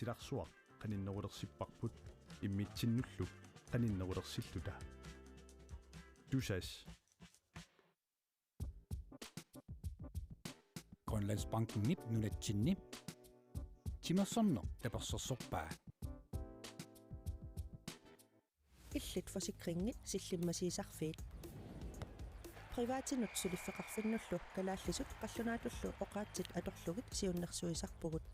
исиларсуақ qaninnerulerсиппарпут иммитсиннуллу qaninnerulersillута тусас Grønlandsbanken nip nunatsinni Timersorner tapersorsorpaa illit forsikringit sillimmassiisarfiit privaatinut suliffeqarfinnullu kalaallisut qallunaatullu oqaatsit atorlugit siunnersuisarpugut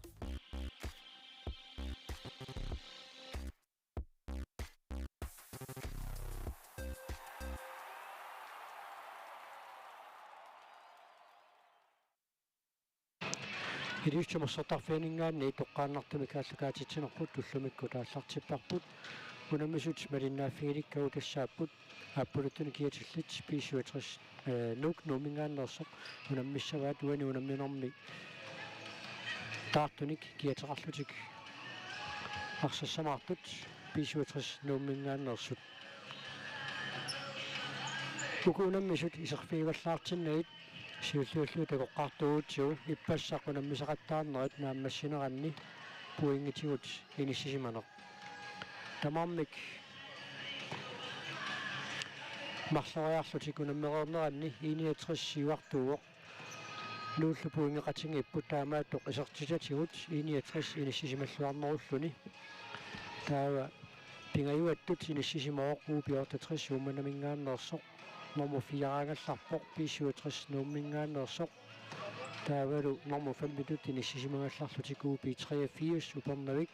Илиуччамассартарфианингаанни тоққааннартами кааллакаатитсинерпут туллумикку тааллартиппарпут унаммисут мариннааффигиликкагу тассааппут ааппулуттуни киатиллит писуатрис нук нумингааннерсоқ унаммиссаваат уани унамминерми таартуник киатеқарлутик арсассамаартут писуатрис нумингааннерсут укунаммисут исерфигиваллаартиннагит сиуллууллу такоққартуутсуу иппассақунаммисақаттаарнерит нааммассинеранни пуингитигут иниссисиманер тамаммик марлариарлутик унаммереернеранни 61 сивартууоқ нууллу пуингеқатинги иппутаамааттоқ исертитатигут 61 иниссисималлуарнеруллуни таава пингаюаттут иниссисимаоқ уупиортатрис ууманамингааннерсоқ nummer 4 писуатрис нууммингааннерсоқ таавалу nummer 5 нисисимагалларлутикууби 83 супернавик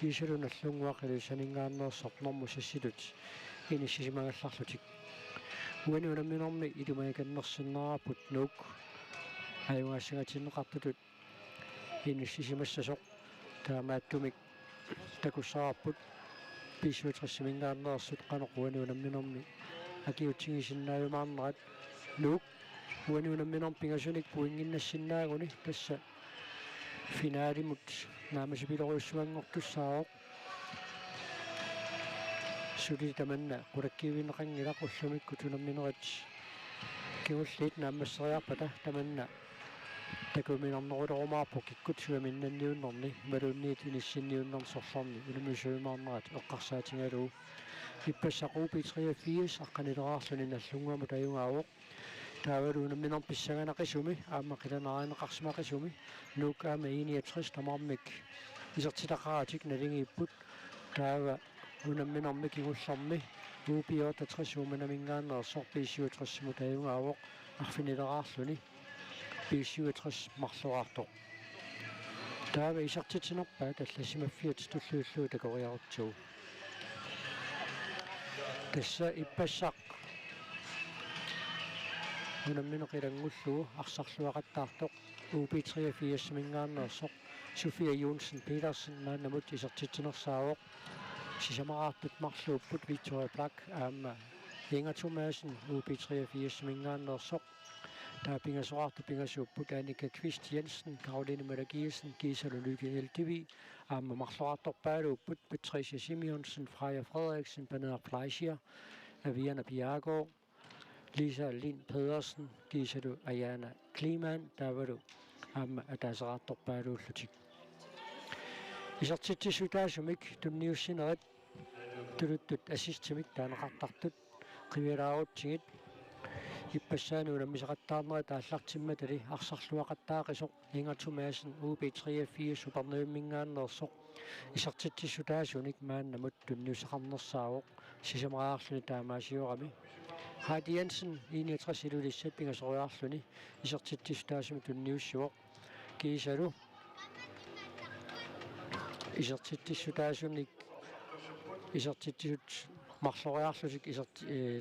кисалуналлунгуақилусанингааннерсоқ nummer 6 нисисимагалларлутик уанунамминерми илумаиканнерсиннерапут нук аюнгаассагатиннеқартутут нисисимассасоқ таамааттумик такуссаарпут писуатрисимингааннерсут қанеқуанунамминерми акиутсигисиннааюмаарнерат нук уанунамминерм пингасуник пуингиннассиннаагуни тасса финалимут наамасипилоруссуангортуссаавоқ сули таманна qulakkiuinneqanngila qullumikku tunamminerat киуллит наамассериарпата таманна такуминернерулеруmaarpu киккут суаминнанниуннерни малуунниит иниссинниуннерсорларни улумисуимаарнерат эққарсаатингалуу иппассақуупи 83 аққанилераарлуни наллунгуама таюнгаавоқ таавалуунамминер писсаганақисуми аамақиланааинеқарсимақисуми нукаама 61 тамармик исертилақаратик налингииппут таава унамминерми кигулларми уупиота 60 ууманамингааннерсор писсиутрессиму таюнгаавоқ арфинилераарлуни писсиутресс марлуаартоқ таава исертитинерпаа таллассимаффиат туллууллуу такориарутсуу тасса иппассақ унамминеқилангуллуу арсарлуақаттаартоқ УП 83 мингааннерсоқ София Jonsen Petersen наанамут исертитинерсаавоқ сисамараартут марлууппут Victoria Black аама Inger Thomasen УП 83 мингааннерсоқ таапингасораарту пингасууппут Annika Kvist Jensen Caroline Møller-Gielsen Gisela Lykke Eldevi аама марлуарторпаалууппут Patricia Simonsen Freja Frederiksen Bernard Fleischer Aviana Bjerregaard Lisa Lind Pedersen Gisela Ayana Kliman таавалу аама атаасераарторпаалууллутик исертитсисутаасумик тунниуссинерит тулуттут ассистимик таанеқартартут қивилаарутсигит иппассаануунаммисеқаттаарнери тааллартимматали арсарлуақаттаақисоқ Inger Thomasen УП 83 супернуиммингааннерсоқ исертитсисутаасуник мааннамут тунниусеқарнерсаавоқ сисамараарлуни таамаасиорами Heidi Jensen 61 илулиссат пингасориарлуни исертитсисутаасуми тунниуссуоқ кисалу исертитсисутаасуник исертитсисут марлориарлутик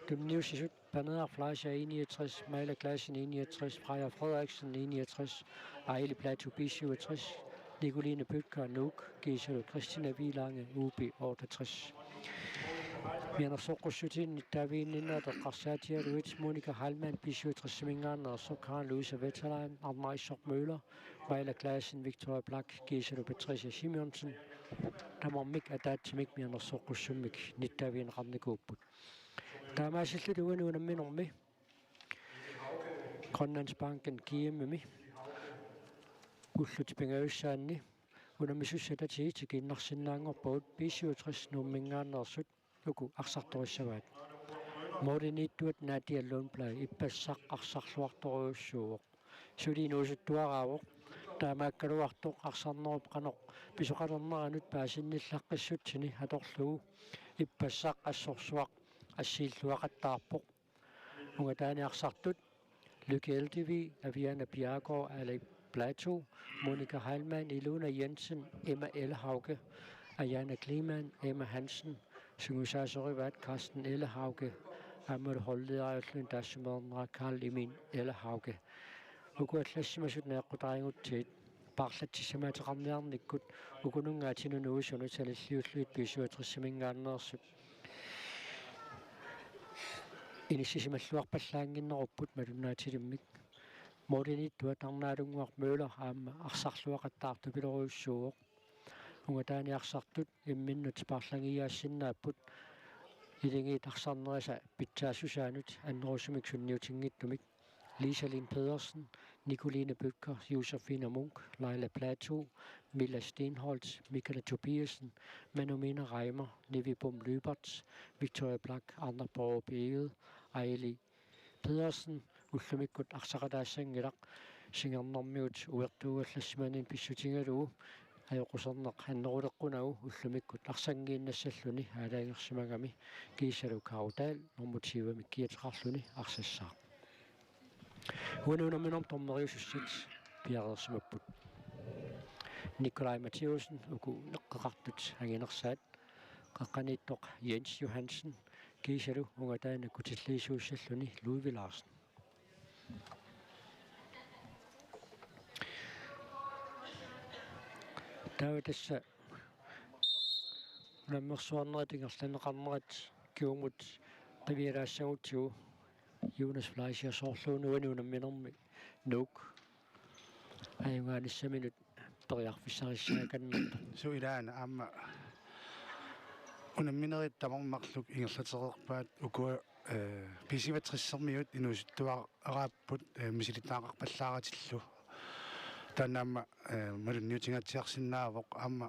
тунниуссисут Bernard Fleischer 61 Maila Classen 61 Freja Frederiksen 61 Ejle Plato B 67 Nicoline Bødker Nuuk Gisela Christina Wielange UB 68 Mianersoqussutin taviinninnerteqqarsaatialuit Monika Hallmann B 67 mingaannersoq Karen Louise Wetterlein Arnmeiser Møller Maila Classen Victoria Black Gisela Patricia Simonsen tamarmik ataatsimik mianersoqussummik nittaviinneqarnikuupput таамаасиллу уануунамминерми Grønlandsbanken кииммими уллути пингависсаанни unamisussata tiginnarsinnaangorpugut 67 nummingaannersut uku arsartorissavaat mooriniittuat naatialluunplai ippassaq arsarluartoruussuuq suliinuusuttuaraavoq таамааккалуартоқ арсарнеруп қанеқ писоқалернеранут паасинниллаққиссутсини аторлугу иппассақ ассорсуақ ассииллуақаттаарпоқ унгатаани арсартут Lykke Aviana Bjergård, Alec Plato, Monika Heilmann, Ilona Jensen, Emma Ellehauge, Ayana Kliman, Emma Hansen, Syngusasorivat, Carsten Ellehauge, Amel Holderajutlun Dassimernra, Karl Emin Ellehauge. Uguatlassimasut neeqqutaringutsiit paarlatissamaateqarniarnikkut ukunungaatinunuusunut salilliulluit pisuatrissimingaanneersut inissisimalluarpallaanginnerupput malunnaatilimmik mooriniittuat arnaalunguaq møller aamma arsarluaqattaartupileruussuuq ungataani arsartut imminnut paarlangiaassinnaapput ilingiit arsarnerisa pitsaassusaanut annerusumik sunniutingittumik Liselin Pedersen, Nicoline Bødker, Josefine Munk, Leila Plato, Milla Stenholtz, Michaela Tobiasen, Manomena Reimer, Nevi Bum Løberts, Victoria Black, Anna Borg Begede, Aili Pedersen, Ullumikut Arsakadaassangelaq, Singernormiut, Uertuuallassimanin Pissutingalu, Ajoqusarneq Hanneruleqqunagu, Ullumikut Arsangiinnassalluni, Aalaangersimagami, Giisalu Kaudal, Normotivamik Kiatrarluni, Arsassaaq. Uanunaminom tormeriusussit piareersimapput Nikolaj Matheusen uku neqqaqartut anginersaat qaqqaniittoq Jens Johansen kiisalu ungataana kutilliisuussalluni Ludvig Larsen taawatassa unammersuarneritingerlaneqarnerat kiumut qivialaassagutigu Jonas Fleischer sorluun uanuunamminermi nuuk ajungaanissaminut periarfissarissaakannerta suilaana aamma unamminerit tamarmarluk ingerlatereerpaat ukua pisivatrissarmiut inuusuttuar araapput misilitaaqarpallaaratillu taanaamma malunniutigatsiarsinnaavoq aamma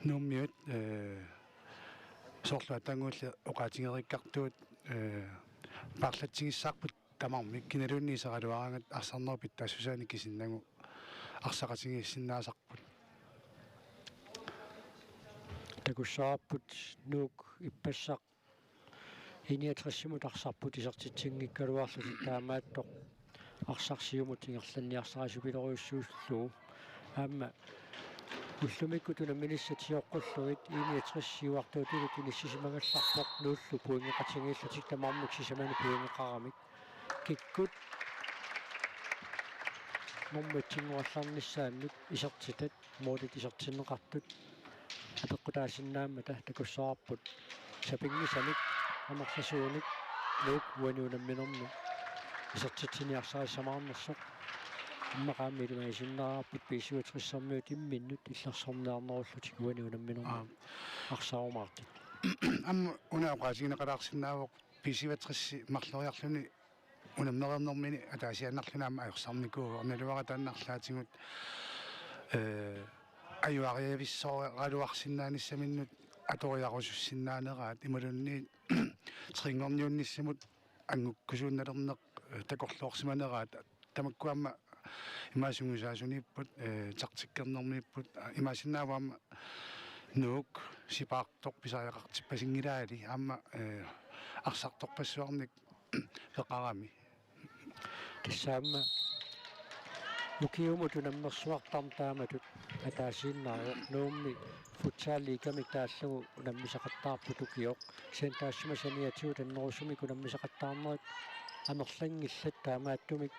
nuummiut sorlua tanguulla oqaatingeriikkartuut Parlatsingissarput tamarmik kinalunniisaqaluarangat arsarnerpit taassusaani kisinnagu arsaqatingiissinnaasarput takussaarput nuuk ippassaq 69 arsarput isertitsinngikkaluarlut taamaattoq arsarsiumut ingerlanniarsarasupileruussuullugu aamma ullumikku tunamminissatioqqulluit 69 siuartuutilut inissisimagallaarpoq nuullu puingeqatingiillatik tamarmik sisamani puingeqaramik kikkut normutsinguallarnissaannut isertitat mootit isertinneqartut apeqqutaasinnaamata takussaarput sapingisamik anerlasuunik nuuk uanuunamminermi isertitsiniarsarissamaarnersoq мақаамилимаисиннаараппут писсуатрissarmiut имминнут иллерсорнеарнеруллутик уаниунамминерма арсаарумаартик амма унаоqaasiginеqalаарсинаавоқ писсиватрисси марлериарлуни унамнерернэрмини атаасианнарлунаама аёрсарникуу орналуара тааннарлаатигут аюариависсооралуарсиннааниссаминнут аториарусуссиннаанераат ималунни трингорниунниссамут ангуккусуунналернеқ такорлоорсиманераат тамаккуамма имаасунгусаасуниппут тартиккернэрмиппут имаасиннааваама нук сипаартоқ писариақартиппасингилаали аама арсарторпассуарник пеқарами тассаама укиумут унаммерсуартартааматут атаасииннаароқ нуумми футсаалликамик тааллагу унаммисақаттаарпут укиоқ сентаассумасаниатиут аннерусумик унаммисақаттаарнерит амерлангиллат таамааттумик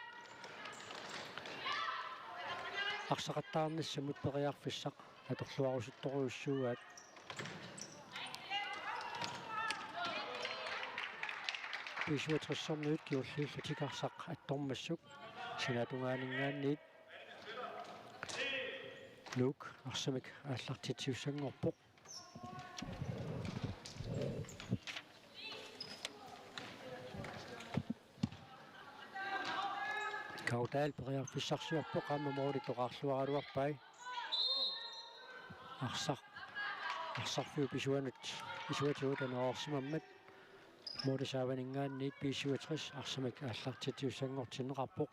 арсақаттаарниссамут периарфиссақ аторлуарусутторуussуугаат писуатрissarmiut киуллииллутикарсақ аттормассук синатунгаанингааниит нук арсамик ааллартитсиуссангорпоқ Kaudal periarfissarsuarpoq aamma mooritoqaarluaraluarpai арсарфиу писуанут исуатуутан оорсимаммат модисааванингаанниит писсуатрис арсамак ааллартитиуссангортинеқарпоқ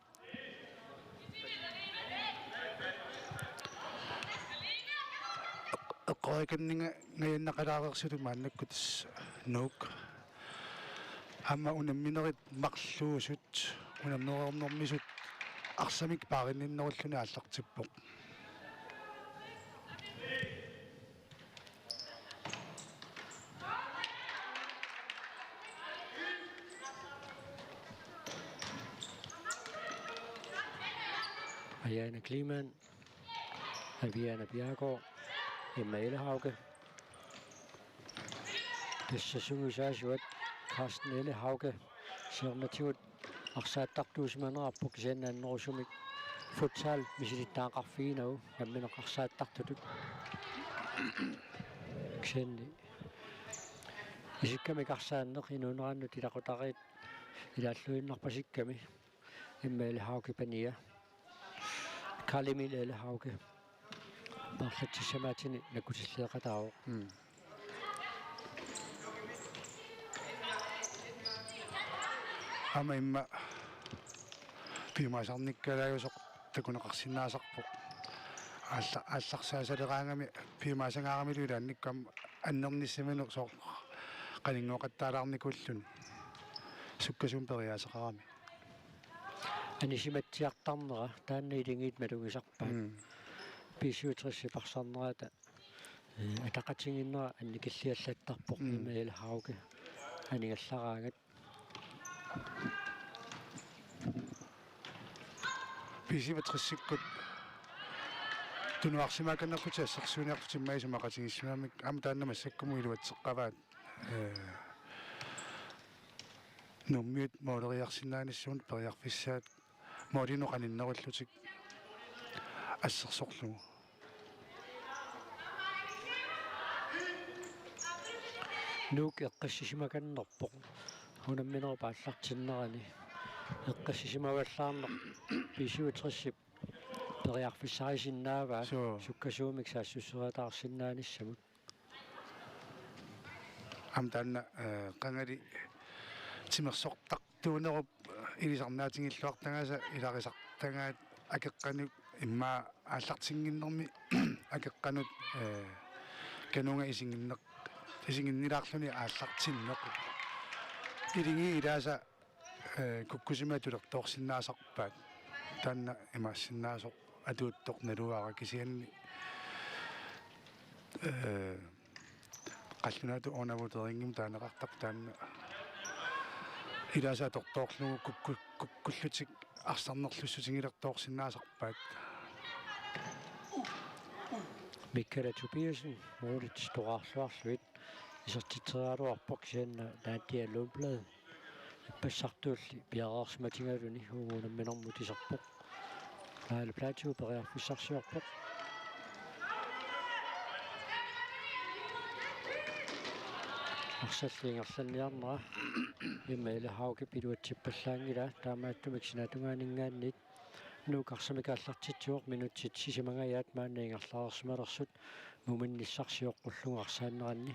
эққориканнинга гаяннақалаарерсулу мааннаккутис нуук амма унамминерит марлуусут унамнерернэрмисут арсамик пааринниннеруллуни ааллартиппоқ Ayana Kliman, Aviana Bjergård, Emma Ellehauge. Tässä sungusaasuat Karsten Ellehauge, Sirmatut, Arsaattartuusmanerappuk Sennaannerusumik, Futsal, Misilittaaqarfiinau, Nammina Arsaattartutut. Ksenni. Isikkamik Arsaanneq inuuneraannut ilaqutariit ilaalluinnerpasikkami, Emma Ellehauge Pania. Kalimil Ellehauge. Marlattisamaatini nakutilliaqataaru. Ama imma piimaasarnikkalaayusoq takuneqarsinnaasarpoq аалларсаасалераангами пимаасангаарамилу илаанниккам аннерниссаминеқ соо қалингоқаттаалаарникуллун суккасуун периаасеқарами анисиматсиартарнера таанна илингиит малугисарпаат писуутrissi парсарнерата атақатингиннера анникиллиаллаттарпоқ имаилхауге анигаллараангат писиматриссиккут тунуарсимааканнерпути ассерсуниартутиммаисумақатингиссимаамик ама тааннамассаккуму илуатсеққаваат нуммиут моолериарсинааниссуун периарфиссаат моолиноқаниннеруллутик ассерсорлугу нук эққассисимаканнерпоқ хунамминеру пааллартиннерани эққассисимаваллаарнер писуутриссип периарфиссарисиннааваа суккасуумик саассуссериатаарсиннааниссамут амтанна қангали тимерсортартуунеруп илисарнаатингиллуартагааса иларисартагаат акеққанут имма ааллартингиннэрми акеққанут канунга исингиннилаарлуни ааллартиннеқ илинги илааса куккусимаатулертоорсиннаасарпаат таанна имаассиннаасоқ атуутторналуара кисианни qallunaatu oonavuterinngim taanaqartaq taanna ilasa tortoorlugu kukkullutik arsarnerlussutingilertoorsinnaasarpaat Mikkala Tobiasen muulit storaarluarluit isartiterialuarpoq sianna naattialluunblad passartuulli piareersmatingaluni huunamminermutiserpoq naala plaatu periarfissarsiorpoq арсаллингерланниарнера имма Ellehauge пилуатсиппаллаангила таамааттумик синатунгаанинггааннит нуукарсамикааллартитсуоқ минутсит сисимангаyaat мааннаингерлаарсималерсут муминниссарсиоққуллунга арсааннеранни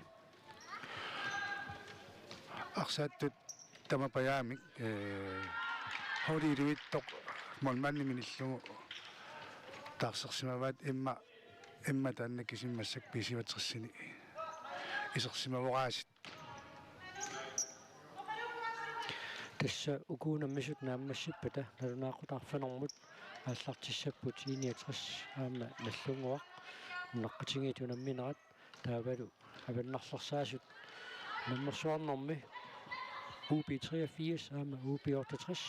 арсааттут тамапаяамик холируиттоқ молманни миниллугу таарсерсимаваат имма таанна кисиммассак писиватриссини исерсимавораасит tässä ukuunammisut naammassipпата налунаақутаарфанэрмут ааллартиссаппут иниатрис аама наллунгуақ неққатингитунамминерат таавалу аваннарлерсаасут наммерсуарнэрми UB83 аама UB68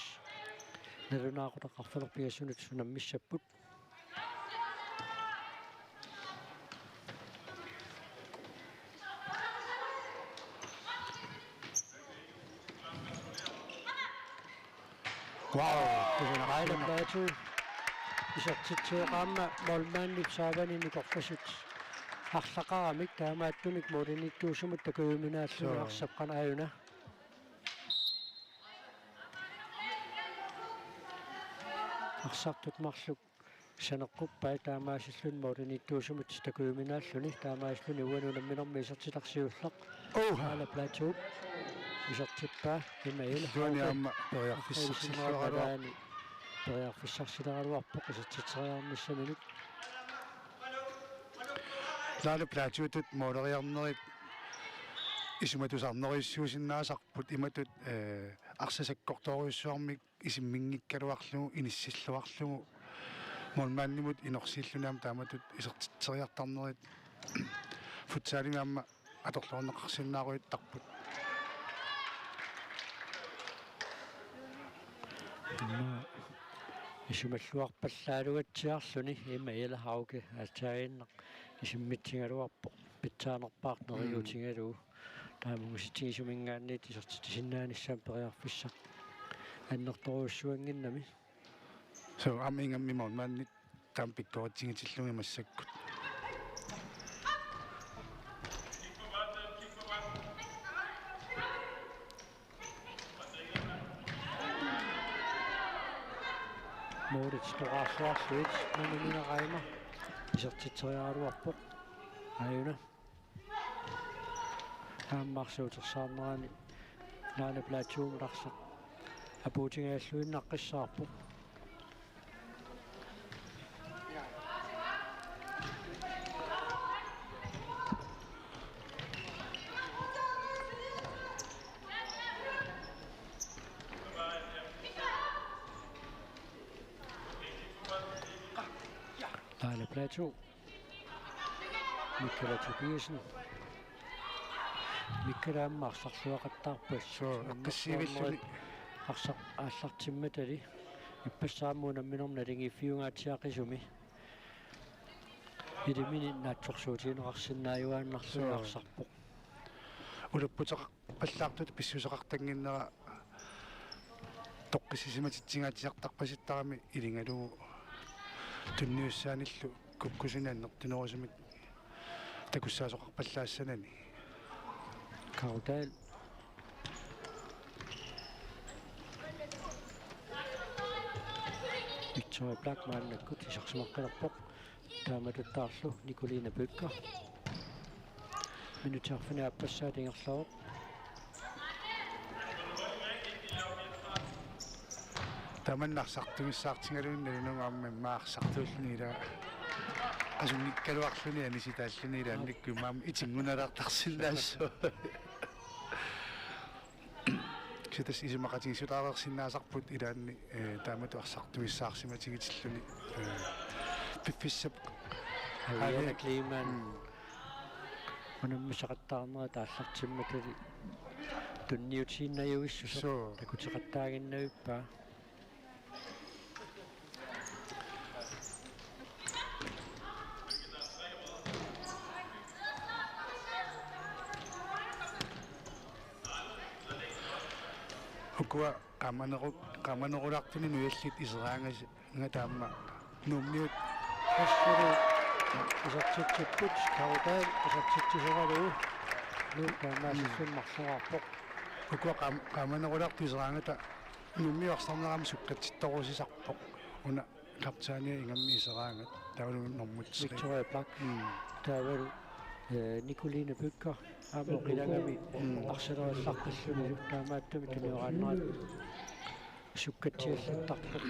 налунаақутақарфанерпигасунут сунаммиссаппут Wow, det er en plaatu. Isartitsuoqaamma molmaannip saavaninikorfasut арлақарамик таамааттумик мулиниттуусумут такууминааллуарсапқанааюна арсартут марлук санеққуппай таамаасиллун модернитtuusumut такуюминааллуни таамааслуни уанунамминэрми исертиларсиуллақ аала платууп исертиппаа имаила туаниамма периарфиссарсиллуаралуар периарфиссарсилараluarpoq исертитериармиссаминут лаалу платуутут модериарнерит исуматусарнериуссуусиннаасарпут иматут арсасаккорторуйуссуармик исиммингиккалуарлугу иниссиллуарлугу молмааннимут инорсииллунаам тааматут исертитсериартарнерит футсаалингамма аторлуарнеқарсиннааруиттарпут исумаллуарпаллаалугатсиарлуни имаила хауке атсаагиннақ исиммитсингалуарпо питсаанерпаартнериутингалуу таамугуситигисумингаанниит исертитисиннааниссаам периарфиссақ аннерторуссуангиннами so амингамми молмааннит таам пиккоритсигитиллуги массаккут Moritz toraasuarluit nanumинераима исертитсериаруарпоq аюна ааммарсуутерсаарнерани наана платуумларсақ апуутингааллуиннаққиссаарпоq Lejle Plateau. Mikkala Tobiasen. Mikkala аммаарсарлуақаттаарпас қиссивиллуни аллартимматали иппассааммуунамминерна лингиффиунгаатсиақисуми илимини наатсорсуутинеқарсинааюааннарлуиарсарпоq улуппутеқ паллаартут писсусеқартангиннера тоққисисиматитсингаатисартарпаситтарами илингалугу тунниуссааниллу куккусинааннертинерусумик такуссаасоқарпаллаассанани Kaudal Victoria Blackman nakut isaqsumaqqalerpoq taamatuttaarlu Nicolina Bøkker minutaarfani appassaatiingerlaruq таманнарсартугиссаартингалуинналунугаамма маарсартууллунила асуниккалуарлуни аниситааллуни илаанникку маама итингуналаартарсиннаассу ситас исумақатигисутаарерсиннаасарпут илаанни таамату арсартугиссаарсиматигитиллуни пиффиссап Ariana Kleeman манаммисақаттаарнера тааллартимматали тунниутииннаюиссусо такутеқаттаагиннавиппаа ukua qamanerulaqtuni nuiallit iseraangasi ngataamma nuummiut ассури исартитсиппут Kaudal исартитсисералуу нуукаамаасиссунмарлуарпоқ ukua qamanerulaqtu iseraangata nuummiuarсарнерами суккатситторусисарпоq уна каптаания ингамми исераангат таулу нормутсери Victoria Black таавал Nicolina Bøkker аамоқилагами арсалералларпаллуни таамааттуми тунеорааннерат суккатсиаллаттарпоқ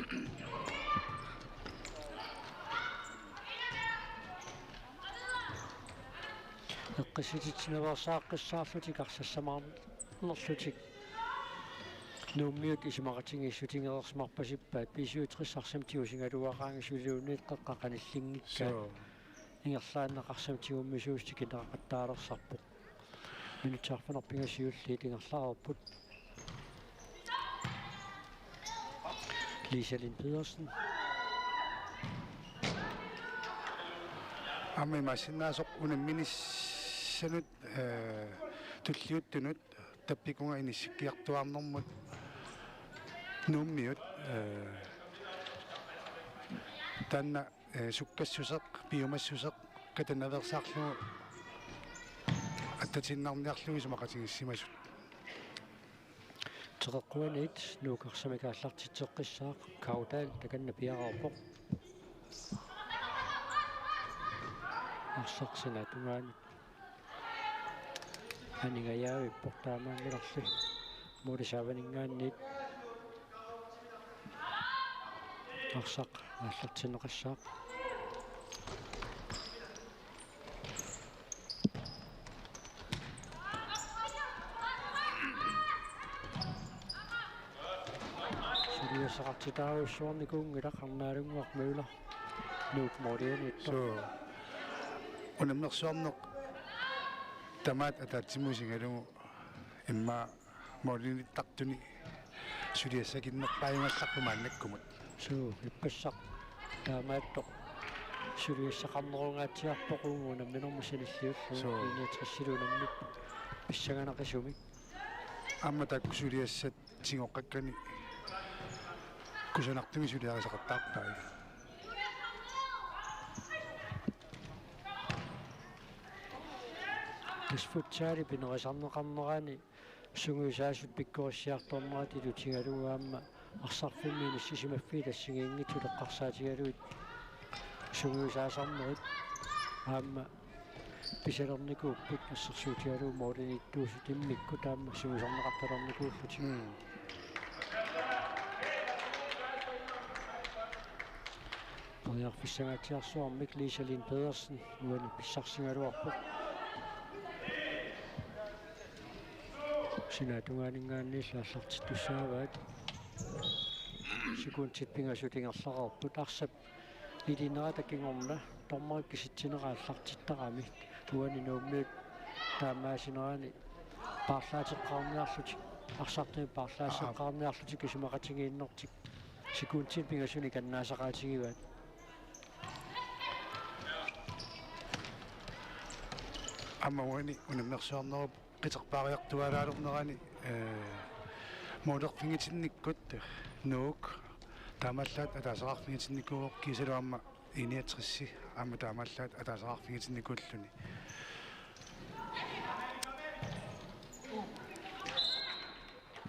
эққисититсиневерсааққиссаарлутик арсассамаарнерлутик нууммиут исимақатингиссутингерерсмарпасиппаат писуутриссарсам тиусингалуақаангисулиунниит қеққақаниллингикка ингерлааннеқарсам тиуммисуусти кинеқаттаалерсарпоқ минутсаарфанерпингасиуллиит ингерлаарпут Liselin Pedersen амми масиннаасоқ унамминиссанут туллиуттунут таппикунга иниссиккиартуарнэрмут нууммиут танна суккассусеқ пиумассусеқ катанаверсаарлугу аттатиннарниарлугу сумақатигиссимасут теққуанит нуукарсамикааллартитсеққиссаақ Kaudal таканна пиараарпоқ арсарсина тунгаани анигаяави портаамаангиларли морисаванингаанниит арсақ ааллартинеқассаақ сулиасақартитааруссуарникуунгила қарнaalунгуақ муула нук морианит so унамнерсуарнеқ тамаат атаатсимуусингалугу имма мориниттартуни сулиассакиннерпааюнгалларпу мааннаккумут суу иппассақ таамаатто сулиассақарнерунгаатсиарпоқунгуна минормусилиллиуллу иниатриссилунаммит писсаганақисуми амма такку сулиассат сингоққаккани кусанартуми сулиарисақартаарпаа тисфутсаали пинерисарнеқарнерани сунгуисаасут пиккориссиарторнерати лутингалугаама арсарфиммини сисимаффи тассигиингитсулеққарсаатигалуит сунгуисаасарнерит аама писалерникууппут ассерсуутигалуу моолиниттуусу тиммикку таама сунгуисарнеқарталерникууллути Oriarfissangaatiarsuarmik Lisalin Pedersen uani pissarsingaluarput sinaatungaaninggaanniilla аллартиттуссааваат сикуунтит пингасутингерларерпут арсап илинерата кингорна тормарик киситсинерааллартиттарами уани нууммиут таамаасинерани паарлаатеққарниарлутик арсартими паарлаассеққарниарлутик кисумақатигииннортик сикуунтит пингасуни каннаасақаатигиваат аммауани унамнерсуарнеруп қитерпаариартуалаалернерани моодерфингитинниккут нуук таамааллаат атаасақарфингитинникууоқ кисалуамма иниатрисси аама таамааллаат атаасақарфингитинникууллуни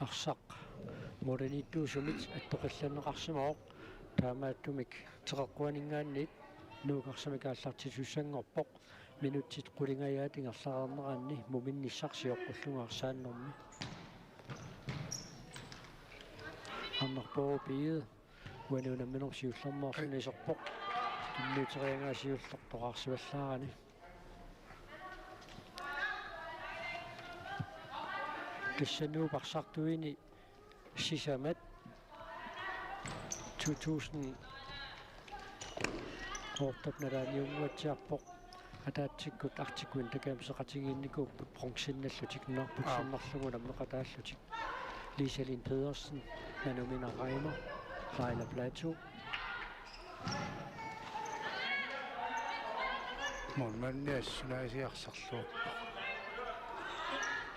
арсақ модерниттуусумит аттоқилланеқарсимаоқ таамааттумик теқэққуанингаанниит нуукарсамикааллартисуссангорпоқ минутсит qulingаяат ингерлаарнераанни муминниссарсиоққуллунгаарсааннэрми аммарпоо уануунамминерсиуллэрмаарсуни исерпоқ иннуутериангаасиуллертоқарсиваллаарани киссануупарсартуини сисамат 2000 ортопнараниунгуатсиарпоқ атаатсиккут артиккуин такаамсеқатигиинникууппут бронксинналлутик норпутсернарлугунаммеқатааллутик Lisalin Pedersen Nanumina Reimer Leila Plateau монманниассунаасиарсарлуу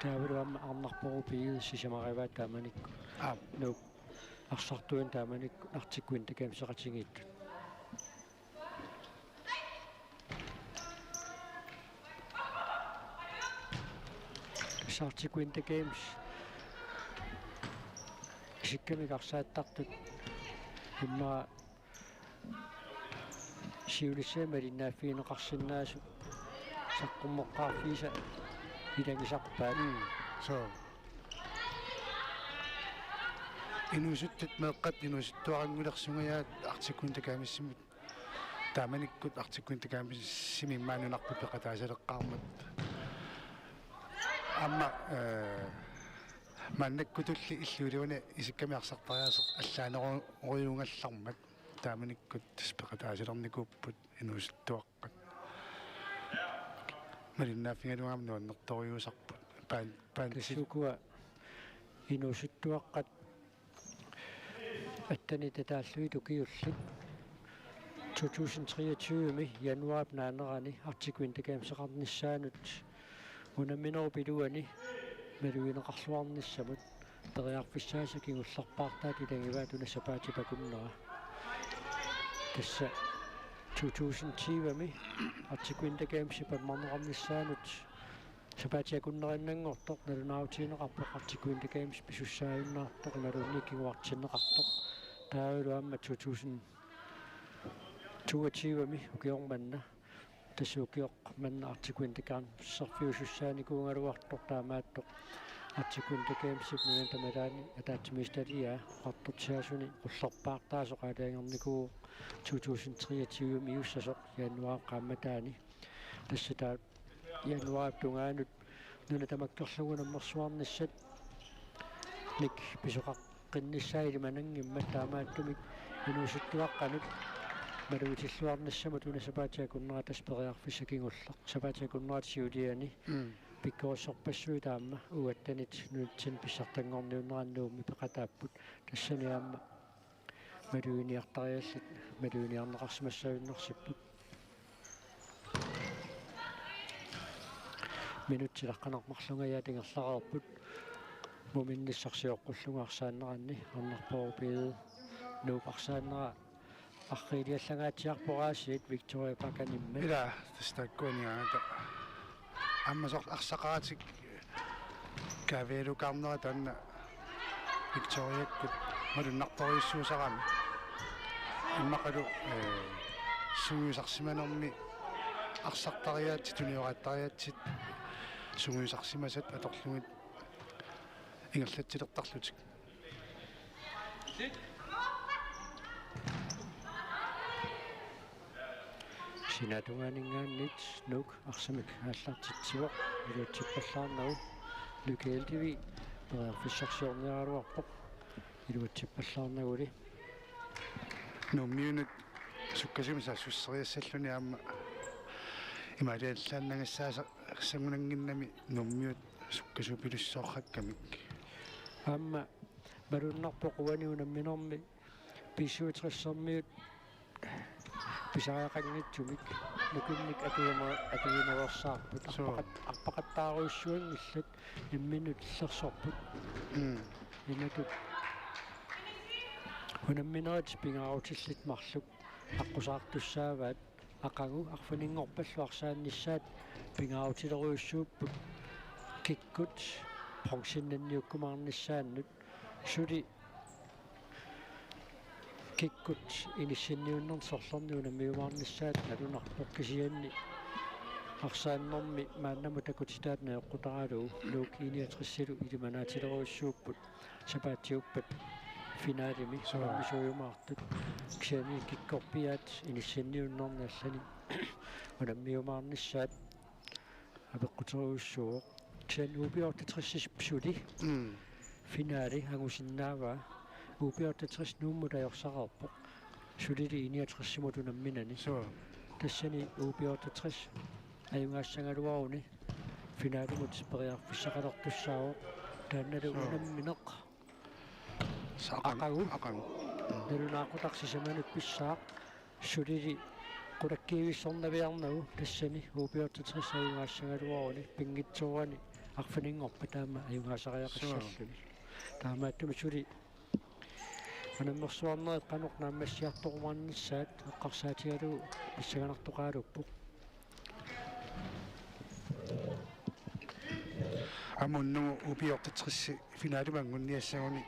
таавалуамма арнарпорупиид сисамариваат тааманикку нук арсартуин тааманикку артиккуин такаамсеқатигииттут Article in the games. Sikkamikarsaattартут имма сиулиссаамалиннааффиинеқарсинаасу саққуммоққарфииса илангисарпаат so инусуттат меэққат инусуттуарангулерсунгаяат артиккуин такаамиссимут тааманиккут артиккуин такаамиссимиммаанунарпу пеқатаасалеққармат амма маннаккутулли иллуулуна исиккамиарсартариасеқ аллаанеруйунгаллармат тааманиккут таспеқатаасалерникууппут инусуттуаққат малиннааффингалугаам нуаннерториусарпут паан кисукуа инусуттуаққат аттани татааллуи тукиуллит 2023 януар наанерани артикуин такаамсеқарниссаанут унамминерупилуани малуинеқарлуарниссамут периарфиссаасакигулларпаартаат илангиваатуна сапаатипакуннера тасса 2020 артикуин такаамсипаммарнеқарниссаанут сапаатиакуннериннангортоқ налунаутиинеқарпоқ артикуин такаамс писуссааюннаартоқ налуниккигуартиннеқартоқ таавалуамма 2022 укиорманна тассуукиоқ манна артикуинтакаан сарфиусуссааникуунгалуартор таамааттоқ артикуинтакаамсип нуна тамалаани атаатсимисталиа қартутсаасуни қуллерпаартаасоқалаангерникуу 2023 миуссасоқ януар qaamataani тассатаа януар тунгаанут нуна тамаккерлугунаммерсуарниссат ник писоқаққинниссааили манангимма таамааттумик инуусуттуаққанут малуутиллуарнассама туна сапаатиакуннера таспериарфиссакингуллақ сапаатиакуннерат сиулиани пиккоорсорпассуи таама уаттанит нуутсин писсартангорниуннераннуумми пеқатааппут тассаниаама малуиниартариаллит малуиниарнеқарсимассавиннерсиппут минутсилаққанармарлунгаyaa тингерлараарпут муминниссарсиоққуллунгаарсааннеранни арнарпоорупии нуупарсааннера арриилиаллагаатиарпораасиит Victoria Pakaнимма ила тастаккунигаата аммасор арсақаратик кавелукарнера танна Victoriakкут малуннарториуссуусарами иммақалу сугуисарсиманерми арсартариаати туниораттариаатсит сугуисарсимасат аторлугит ингерлатсилертарлутик синатунгаанингааннит нук арсамик ааллартитсивоқ илуутсиппаллаарнагу лукеэлтиви перерфиссарсиорниаруарпоқ илуутсиппаллаарнагули нуммиунут суккасимиса суссериассаллуни аама ималиаллааннагассааса сангунангиннами нуммиут суккасупилуссоорхаккамик аама малуннарпоқуаниунамминерми писсуутриссермиут писариақангитсумик нукинник атуинерерсаарпут арпақаттааруиссуангиллат имминут иллерсорпут инатут хунамминерит пингаарутиллит марлук аққусаартуссааваат ақагу арфанингорпаллуарсаанниссаат пингаарутилеруйуссууппут киккут функсиннанниуккумаарниссааннут сули киккут иниссинниуннерсорлерниунаммиумаарниссаат налунарпоқкисианни арсааннэрми мааннаму такутитаат неэққутаралуу лук иниатриссилу илиманаатилеруйуссууппут сапаатиуппат финалими мисуйумаартут ксиани киккорпиаат иниссинниуннерналлани унаммиумаарниссаат апеққутеруйуссуоқ ксиан упиортитриссиспсули финали агусиннаава упиортитрис нууммутаёрсақарпоқ сулили иниатриссимутунамминани тассани упиортитрис аюнгаассангалуаруни финалимут периарфиссақалертуссаавоқ таанналу унамминеқ ақагу налунаақутарсисаманут писсаақ сулили qulakkiivissорнавиарнагу тассани упиортитрис аюнгаассангалуаруни пингитсуурани арфанингорпа таама аюнгаасариақассаллуни таамааттуми сули анаммерсуарнерит каноқ нааммассиарторумаарниссаат эққарсаатигалу иссаганартоқаалуппоқ амунну упиортитрисси финалимангунниассагуни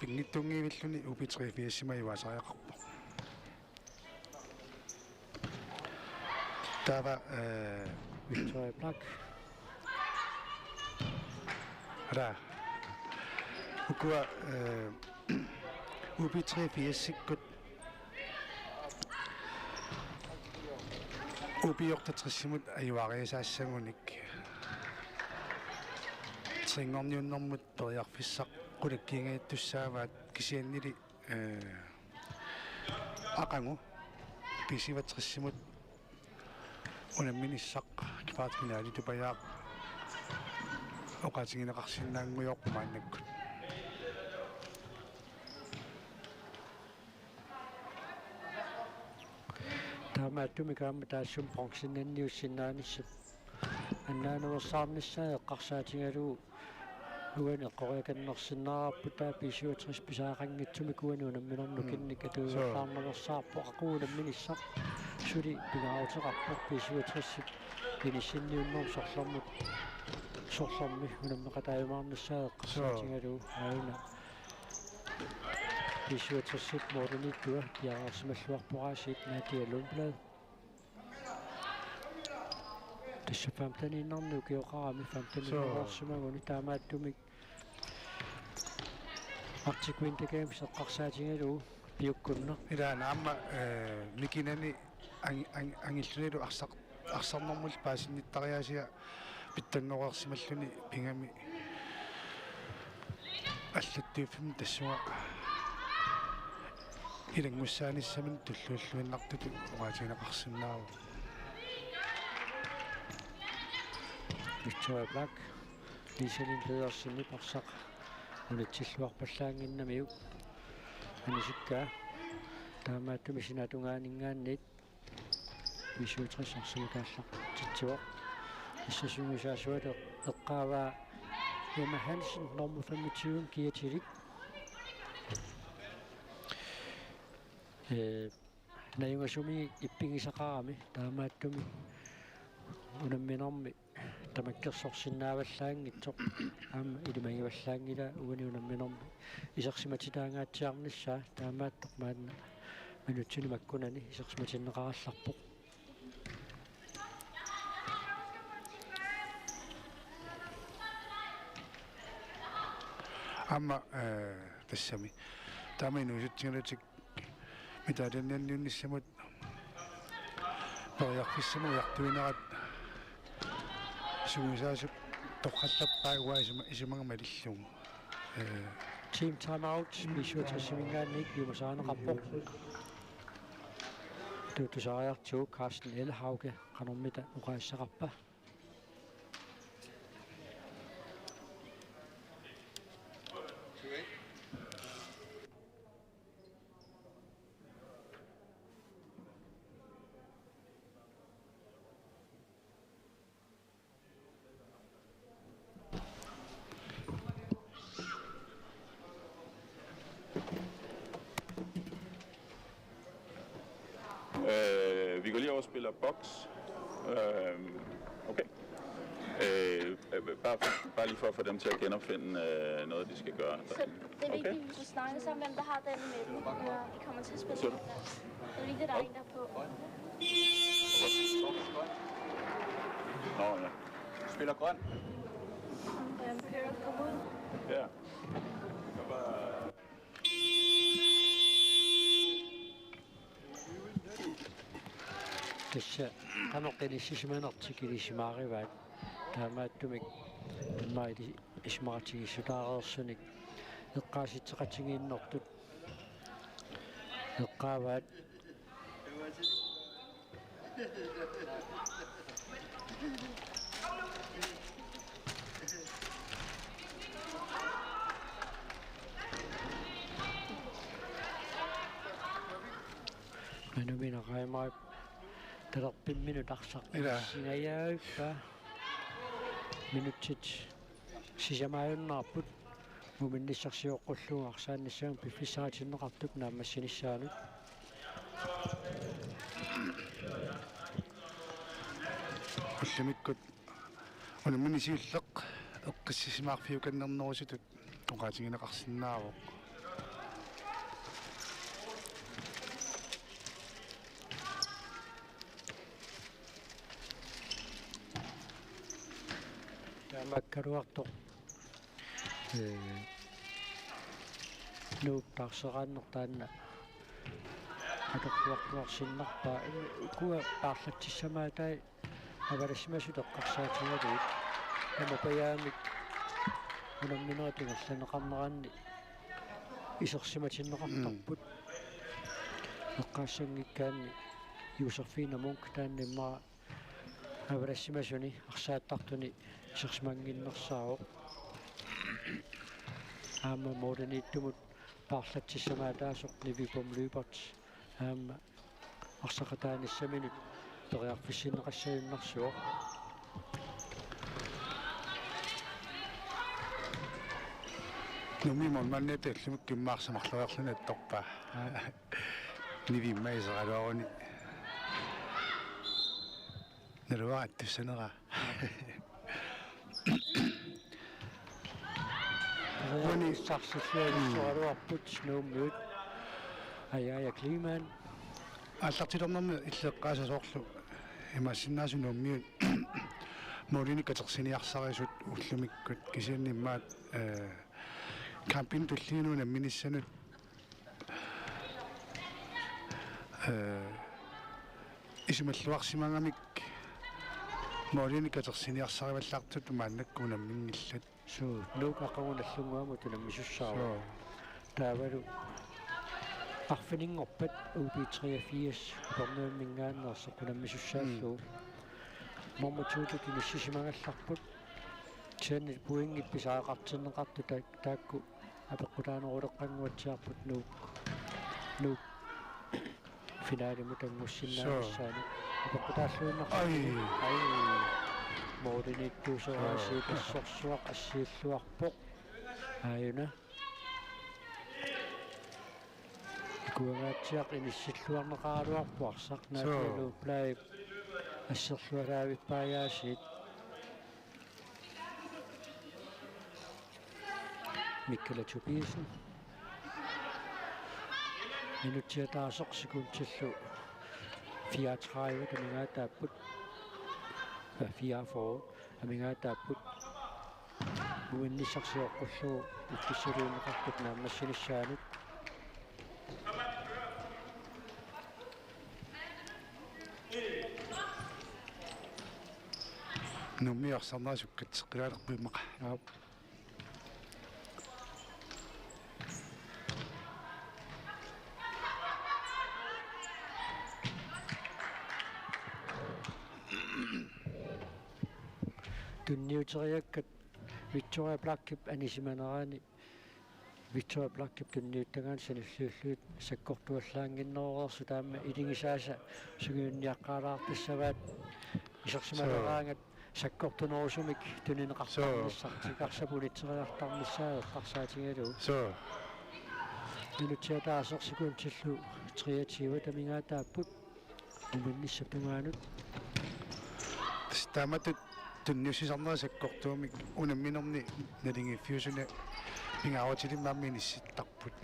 пингиттунгиивиллуни упитрифиассимаюасариақарпоқ тава Victoria Black ра укуа упитрифиассиккут упиортатриссимут аюариасаассагуник трингорниуннэрмут периарфиссақ qulakkiingaattussaavat kisiannili aqangu pisivaterissimut unamminissaq kvartfinaali tupajaaq oqatingineqarsinnaanguyorpumaannakkut таамааттуми каама таассум пронксиннанниуссиннаанissap аннааnuersaarnissaa eqqarsaatigaluu уани qoриаканнерсиннаараппутаа писиутрис писаақангитсуми куани унамминерну кинник атуиерлаарнерсаарпо aquunamminissaq сули пигааутеқарпо писиутриссик инисинниуннер сорлэрмут сорлэрми унаммеқатааюмаарнассаа эққарсаатигалуу аауна писиутриссик модерниттуа яарсималлуарпораасиит наатиалуунплаа tässä famtani nannuki oqaami famtani orsimaguni taamaattumik artikuintakeem seqqarsaatingalu piukkunner ila naamma mikinani angillunilu arsarnermul paasinnitariasia pittangoqersimalluni pingami аллаттиуффим тассуа илангуссааниссамин туллууллуиннартуту угаатигинеқарсинааву Victoria Black Liselin Pedersen парсақ унатсиллуарпаллаангиннамиу анисиккаа таамааттуми синатунгаанингааниит висуутриссарсуутааллақ титсуоқ иссасунгусаасуата эққааваа Emma Hansen, nummer 25, giver til det. Når jeg så mig i Pingisakami, der er meget dumme. Under min om, der man kan så sin nærværslang i top. I det mange værslang i der, uden under min om. I så siger til der er tjernelse, der er meget meget. Men nu tænker man kun andet, i så siger til en rar slap på. Amma tassami taaminu jutsingalutik mitaadannianniunnissamut pariarfissamu yartuinerat suusaasuk toqqallappaa uaisuma isimangamalillugu Team time out, visuutrissimingaanik jumasaaneqarpoq tuutusariartuu Carsten Ellehauge qanormita uqaassaqarpa Vi går lige over og spiller boks. Okay. Bare lige for at få dem til at genopfinde noget, de skal gøre. Så det er vigtigt, at vi får snakket sammen, hvem der har den med dem, når vi kommer til at spille den. Det er vigtigt, at der er en, der er på. Nå ja. Spiller grøn. Kører på ud. Ja. Tässä qanoqqilissisimanartikilisimaarivaat taamaattumik maidi ismaartigisutaareersunik eqqaasitteqatigiinnortut eqqaavaat Manumina Terapin minut aksak singayaukka minutsit sisamayun naaput muminnissarsiuqqulluungarsaannissaam piffissaatinneqartup naammassinissaanup уллумиккут унамминисиуллеқ эққиссисимаарфиуканнернерусутут уqaатигинеқарсинаавоқ makkaruartoq nuuk tarserannertaanna atorluartuarsinnarpaa kua paarlatsissamaatai avalassimasut eqqarsaatigaluut amapayaamik unammineratungallaaneqarneranni isersimatinneqartarput eqqaassangikkaanni userfiinamunk taannimmaa avalassimasuni arsaattartuni isersmanginnersaao aama modernittumut paarlatsissamaataasoq nivipom lypert aama arsaqataanissaminut teriarfissinneqassayunnarsuoq numimon mannete allumik kimmaarsamarleriarluna attorpaa nivimmaiseraluaruni naluarat tussanera Wani sarsissualuarput snuummuut ajaja klimaan аллартилернэрми иллеққаасасоорлу имассиннаасунууммиут Molini katersiниарсарисут уллумиккут кисианнимаат кампин туллиинуна миниссанут исималлуарсимангамик Molini katersiниарсариваллаартут мааннаккуна мингиллат суу нуукақагуналлунгуаму тунаммисуссаару таавалу арфинингорпат UB83 порнууммингааннерсо кунаммисуссааллуу мормутууту киниссисимагалларпут чэнни пуингит писаақартиннеқарту таакку апеққутаанерулеққангуатсиарпут нуук финалиму тангуссиннаавассаани апеққутааллуиннарсу ай моодиниттуусерааси тассорсуақ ассииллуарпоқ ааюна куагаатсиақ иниссиллуарнеқаралуарпуарсақ наатилу плай ассерлуалаавиппаяасит Mikkela Tobiasen minuttiataasорсикуутсиллу 34 тамигаатааппут 44 амигаатааппут уиннисарсиоққуллуу иккиссалуунеқарпут нааммассиниссаанут нумиарсарнаасуккатсеққилаалерпимақа tunniuteriakkat Victoria Blackip anissimanaani Victoria Blackip tunniuttagaan sanulluulluut sakkortuallaanginnerorersu taamma ilingisaasa sugiunniaqqaalaartissavaat isarsimaleraangat sakkortunerusumik tunineqartarnissartikarsapulitteriartarnissaa eqqarsaatingaluu minutiataasorsikuntillu 23 tamingaataapput uminnissaptungaanut тааматут тунниусисарнерасаккортуумик унамминерни налингиффиусуна пингааватилиммаамминисситтарпут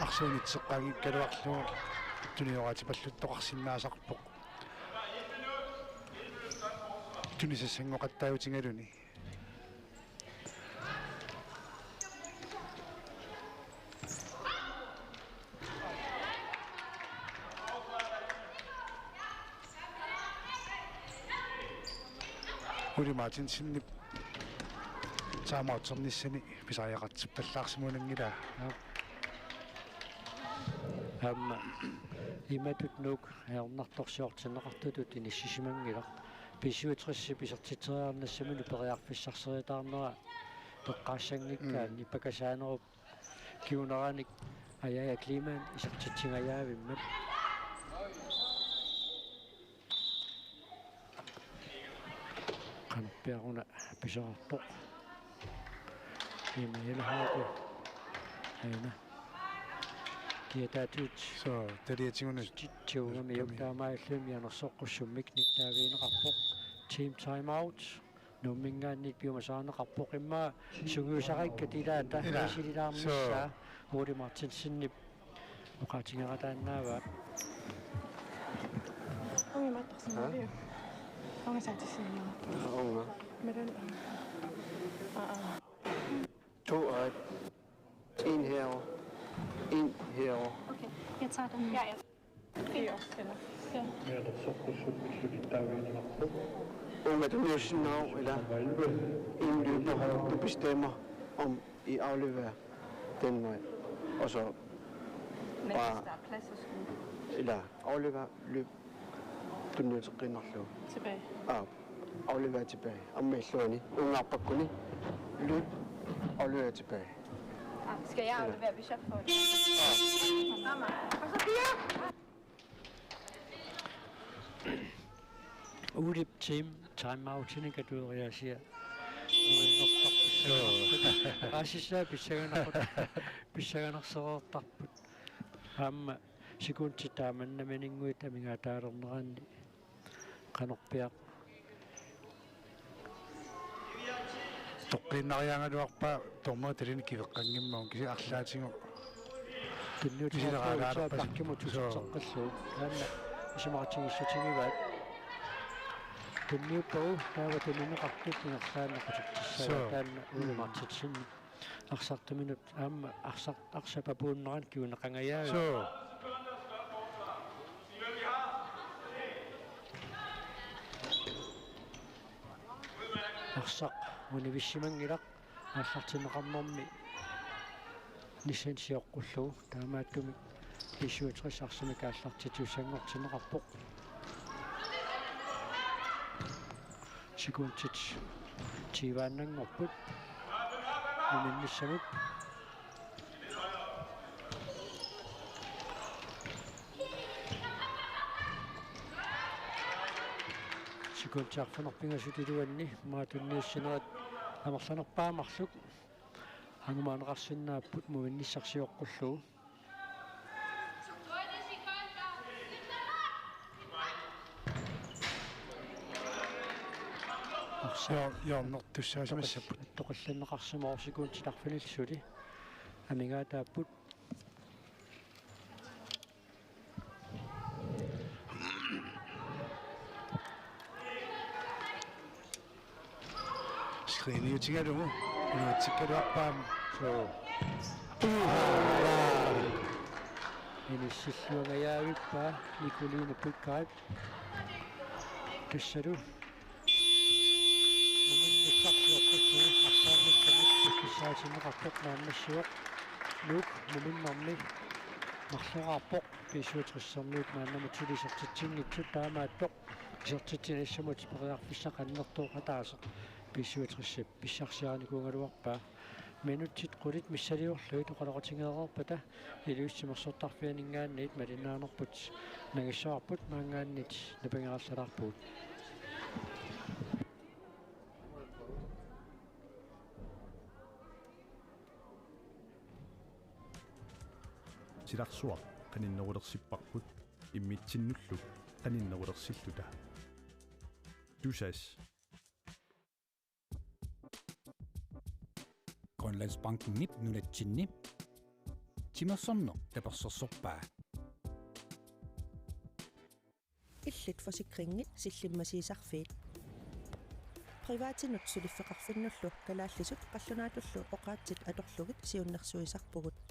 арсуунитсеққангиккалуарлуу туниоратипаллуттоқарсинаасарпоқ тунисассангоқаттаавутингалуни Uri Martin sinni saamautsernisani pisariaqartip tallaarsimunangila амма иматут нук аернарторсиортиннеқартутут иниссисимангила писуитрисси писертитериарнассамуну периарфиссарсериатаарнера пеққаассангиккаан иппакасаанеруп киунераник аяя климан исертитсингаявиммат канпиаруна писаартоқ имаилхааку айна киатаатут so тариатигуна тиугами юктаамааллуми анерсоққуссуммик ниттаавиинеқарпоқ team time out нуммингаанник пиумасаанеқарпоқ имма сугиусарикка тилаата исилилаармисsaa Uri Martin sinni уқаатингератаанаава Ongelmattorsinnaria. Ongesaatissinnia. онга Medan. to og en herover en herover Okay, jeg tager den. Ja. Det er også eller. Ja. Unge, du er sin navn, eller en løber, du bestemmer, om I afleverer den vej. Og så bare, eller afleverer løb, du er nødt til at grine og slå. Tilbage. Afleverer tilbage. Om med slående. Unge op på kunde. Løb, afleverer tilbage. Skal jeg aflevere, hvis jeg får det? Uri team time out tinikatueriasia Asissa pissaganarserertarput amma sikuntitaamanna meninguit amingaataalernerani qanorpiaq тоққиннариангалуарпа тормууталини кивеққангиммаун киси арлаатингу tunnuutiqarpaakkimu tusaqqallu kaanna исимаратигиссутигиваат tunniupau taavatuniniqartut ingerlaanaqatiktissaatan uulumartitsin arsartuminut aamma arsapapuunneran kiuneqangayaagu So. arsaq univissimangilaq ааллартинеқарнэрми лисенсиоққуллугу таамааттуми исуутриссарсуми кааллартитусангортинеқарпоқ сикунтит тивааннангорпут нуминниссамут сикунтиарфанерпингасутилуанни маатунниуссинерат амерланерпаамарлук ангумаанеқарсиннааппут муинниссарсиоққуллугу Jornortussaasimассаппут тоқилланнеқарсимаорсикуунтиларфаниллсули амигаатааппут скриниутигалугу нуутсиккалуарпаама so инissиллуангаяавиппаа никулиина пуккаат тассалу саатинеқарпоқ нук муминнарми марлораарпоқ писуутриссернуут мааннамутилисертитсингитсут таамааттоқ исертитсинассамут периарфиссақаннертоқатаасеқ писуутриссап писсарсиааникуунгалуарпаа минутсит qulит миссалиорлуи тоқалоқатингеэрарпата илуиссимерсортарфианингаанниит малинаанерпут нагиссаарпут маангааннит напангераллалаарпут силарсуа каниннерулерсиппарпут иммитсиннуллу каниннерулерсиллута дусас Grønlandsbanken nip nunatsinni Timersorno tapersorsorpaa illit forsikringi sillimmasisarfiit privaatinut suliffeqarfinnullu kalaallisut qallunaatullu oqaatsit atorlugit siunnersuisarpugut